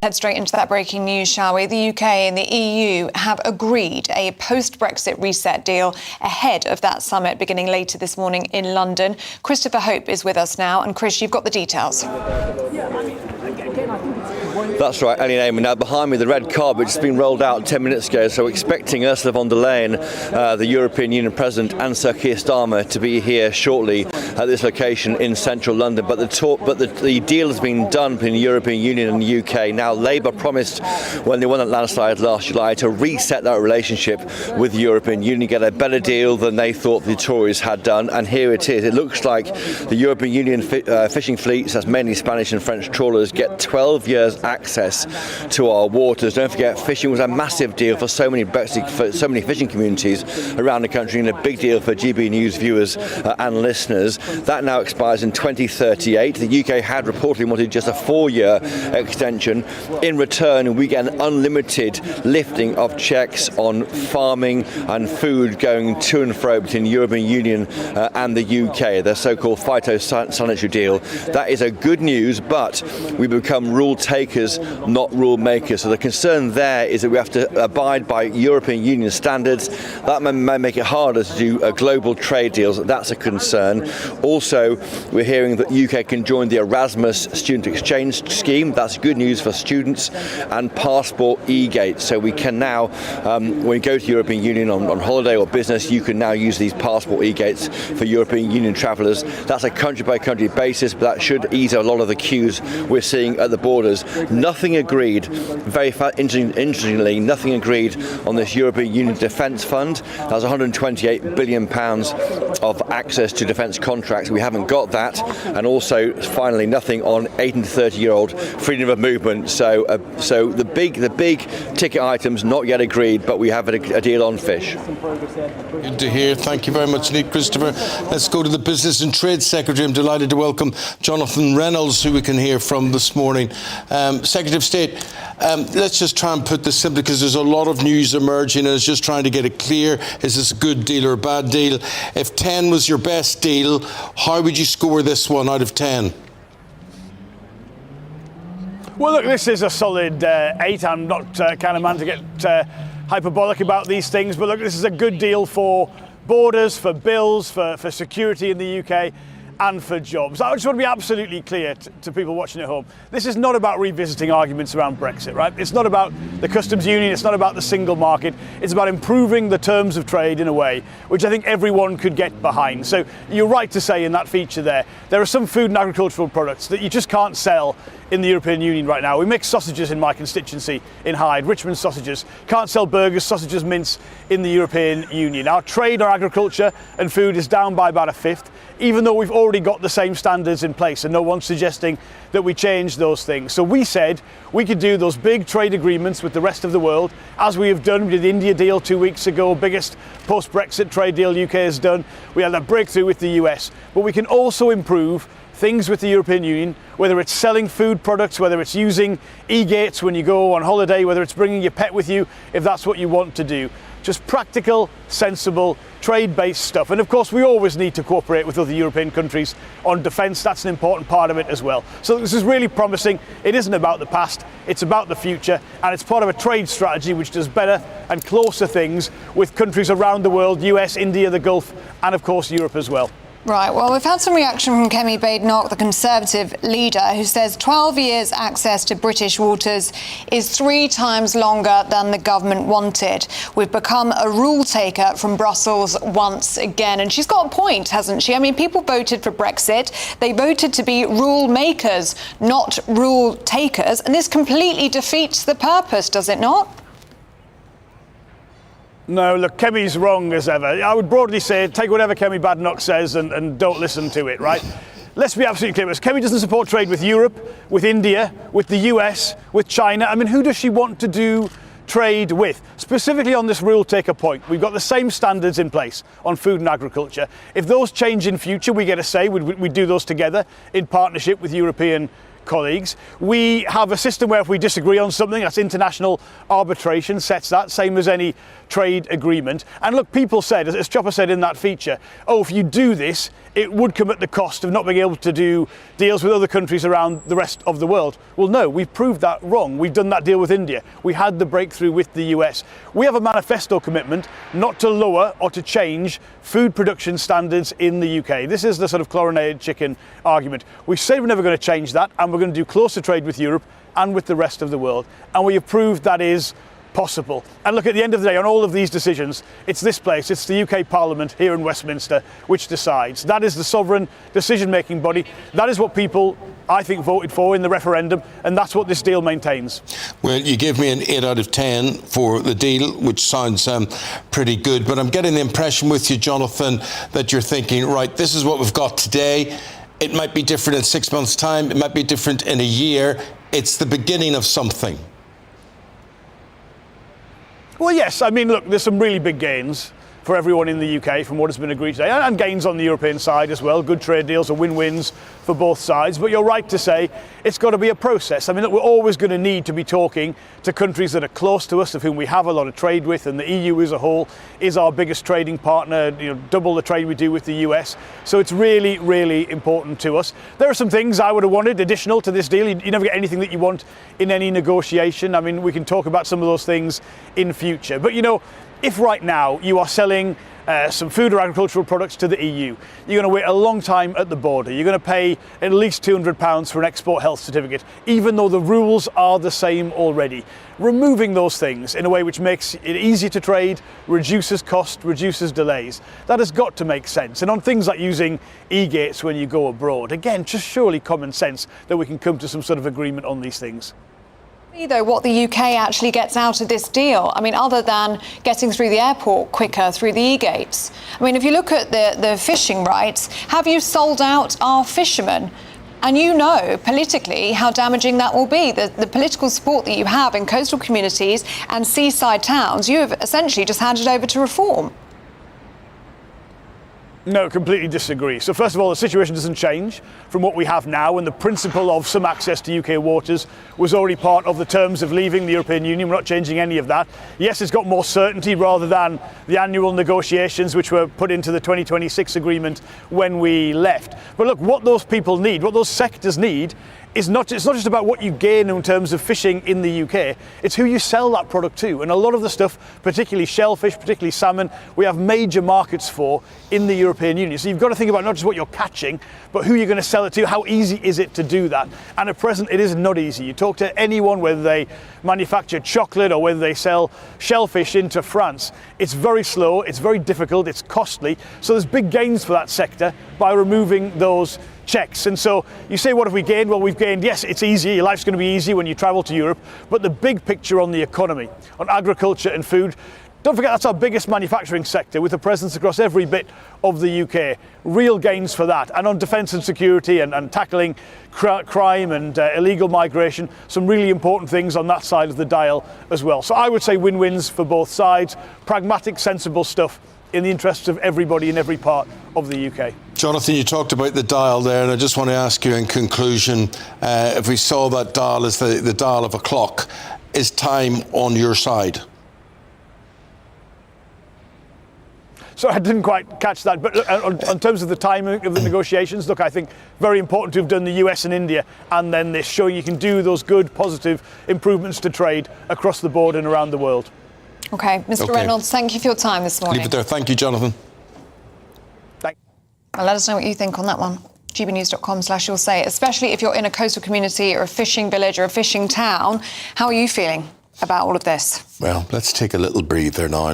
Head straight into that breaking news, shall we? The UK and the EU have agreed a post-Brexit reset deal ahead of that summit beginning later this morning in London. Christopher Hope is with us now. And Chris, you've got the details. That's right, Ellie and Eamonn. Now, behind me, the red carpet has been rolled out 10 minutes ago, so we're expecting Ursula von der Leyen, the European Union President, and Sir Keir Starmer to be here shortly at this location in central London. But the deal has been done between the European Union and the UK. Now, Labour promised when they won that landslide last July to reset that relationship with the European Union, get a better deal than they thought the Tories had done. And here it is. It looks like the European Union fishing fleets, that's mainly Spanish and French trawlers, get 12 years access to our waters. Don't forget, fishing was a massive deal for so many fishing communities around the country, and a big deal for GB News viewers and listeners. That now expires in 2038. The UK had reportedly wanted just a 4-year extension. In return, we get an unlimited lifting of checks on farming and food going to and fro between the European Union and the UK, the so-called phytosanitary deal. That is a good news, but we become rule takers, not rule makers. So the concern there is that we have to abide by European Union standards. That may make it harder to do global trade deals. That's a concern. Also, we're hearing that the UK can join the Erasmus student exchange scheme. That's good news for students, and passport e-gates. So we can now, when you go to the European Union on holiday or business, you can now use these passport e-gates for European Union travellers. That's a country-by-country basis, but that should ease a lot of the queues we're seeing at the borders. Nothing agreed, interestingly, nothing agreed on this European Union Defence Fund. That's £128 billion of access to defence contracts. We haven't got that. And also, finally, nothing on 18 to 30-year-old freedom of movement. So the big ticket items not yet agreed, but we have a deal on fish. Good to hear. Thank you very much indeed, Christopher. Let's go to the Business and Trade Secretary. I'm delighted to welcome Jonathan Reynolds, who we can hear from this morning. Secretary of State, let's just try and put this simply, because there's a lot of news emerging, and it's just trying to get it clear. Is this a good deal or a bad deal? If 10 was your best deal, how would you score this one out of 10? Well, look, this is a solid 8. I'm not kind of man to get hyperbolic about these things, but look, this is a good deal for borders, for bills, for security in the UK, and for jobs. I just want to be absolutely clear to people watching at home. This is not about revisiting arguments around Brexit, right? It's not about the customs union, it's not about the single market. It's about improving the terms of trade in a way which I think everyone could get behind. So you're right to say in that feature there are some food and agricultural products that you just can't sell in the European Union right now. We make sausages in my constituency in Hyde, Richmond sausages. Can't sell burgers, sausages, mince in the European Union. Our trade, our agriculture and food is down by about a fifth, even though we've already got the same standards in place, and no one's suggesting that we change those things. So we said we could do those big trade agreements with the rest of the world, as we have done. We did the India deal 2 weeks ago, biggest post-Brexit trade deal UK has done. We had that breakthrough with the US. But we can also improve things with the European Union, whether it's selling food products, whether it's using e-gates when you go on holiday, whether it's bringing your pet with you, if that's what you want to do. Just practical, sensible, trade-based stuff. And of course, we always need to cooperate with other European countries on defence. That's an important part of it as well. So this is really promising. It isn't about the past, it's about the future. And it's part of a trade strategy which does better and closer things with countries around the world, US, India, the Gulf, and of course, Europe as well. Right, well, we've had some reaction from Kemi Badenoch, the Conservative leader, who says 12 years access to British waters is 3 times longer than the government wanted. We've become a rule taker from Brussels once again. And she's got a point, hasn't she? I mean, people voted for Brexit. They voted to be rule makers, not rule takers. And this completely defeats the purpose, does it not? No, look, Kemi's wrong as ever. I would broadly say take whatever Kemi Badenoch says and don't listen to it, right? Let's be absolutely clear. Kemi doesn't support trade with Europe, with India, with the US, with China. I mean, who does she want to do trade with? Specifically on this rule taker point, we've got the same standards in place on food and agriculture. If those change in future, we get a say. We do those together in partnership with European colleagues. We have a system where if we disagree on something, that's international arbitration sets that, same as any trade agreement. And look, people said, as Chopper said in that feature, oh, if you do this, it would come at the cost of not being able to do deals with other countries around the rest of the world. Well, no, we've proved that wrong. We've done that deal with India. We had the breakthrough with the US. We have a manifesto commitment not to lower or to change food production standards in the UK. This is the sort of chlorinated chicken argument. We say we're never going to change that, and we're going to do closer trade with Europe and with the rest of the world. And we have proved that is possible. And look, at the end of the day, on all of these decisions, it's this place, it's the UK Parliament here in Westminster, which decides. That is the sovereign decision-making body. That is what people, I think, voted for in the referendum, and that's what this deal maintains. Well, you give me an 8 out of 10 for the deal, which sounds pretty good, but I'm getting the impression with you, Jonathan, that you're thinking, right, this is what we've got today. It might be different in 6 months' time. It might be different in a year. It's the beginning of something. Well, yes. I mean, look, there's some really big gains for everyone in the UK from what has been agreed today, and gains on the European side as well. Good trade deals are win-wins for both sides. But you're right to say it's got to be a process. I mean, look, we're always going to need to be talking to countries that are close to us, of whom we have a lot of trade with, and the EU as a whole is our biggest trading partner, double the trade we do with the US. So it's really, really important to us. There are some things I would have wanted additional to this deal. You never get anything that you want in any negotiation. I mean, we can talk about some of those things in future. But, if right now you are selling some food or agricultural products to the EU, you're going to wait a long time at the border. You're going to pay at least £200 for an export health certificate, even though the rules are the same already. Removing those things in a way which makes it easy to trade, reduces cost, reduces delays, that has got to make sense. And on things like using e-gates when you go abroad, again, just surely common sense that we can come to some sort of agreement on these things. Though, what the UK actually gets out of this deal, I mean, other than getting through the airport quicker through the e-gates. I mean, if you look at the fishing rights, have you sold out our fishermen? And you know politically how damaging that will be. The political support that you have in coastal communities and seaside towns, you have essentially just handed over to reform. No, completely disagree. So first of all, the situation doesn't change from what we have now, and the principle of some access to UK waters was already part of the terms of leaving the European Union. We're not changing any of that. Yes, it's got more certainty rather than the annual negotiations which were put into the 2026 agreement when we left. But look, what those people need, what those sectors need, it's not just about what you gain in terms of fishing in the UK, it's who you sell that product to. And a lot of the stuff, particularly shellfish, particularly salmon, we have major markets for in the European Union. So you've got to think about not just what you're catching, but who you're going to sell it to, how easy is it to do that. And at present, it is not easy. You talk to anyone, whether they manufacture chocolate or whether they sell shellfish into France, it's very slow, it's very difficult, it's costly. So there's big gains for that sector by removing those checks. And so you say, what have we gained? Well, we've gained, yes, it's easy, your life's going to be easy when you travel to Europe, but the big picture on the economy, on agriculture and food, don't forget that's our biggest manufacturing sector with a presence across every bit of the UK. Real gains for that. And on defence and security and tackling crime and illegal migration, some really important things on that side of the dial as well. So I would say win-wins for both sides, pragmatic, sensible stuff in the interests of everybody in every part of the UK. Jonathan, you talked about the dial there, and I just want to ask you in conclusion, if we saw that dial as the dial of a clock, is time on your side? So I didn't quite catch that, but in terms of the timing of the negotiations, look, I think very important to have done the US and India and then this, showing you can do those good, positive improvements to trade across the board and around the world. OK, Mr. Reynolds, thank you for your time this morning. Leave it there. Thank you, Jonathan. Well, let us know what you think on that one. gbnews.com/you'll say, especially if you're in a coastal community or a fishing village or a fishing town. How are you feeling about all of this? Well, let's take a little breather now.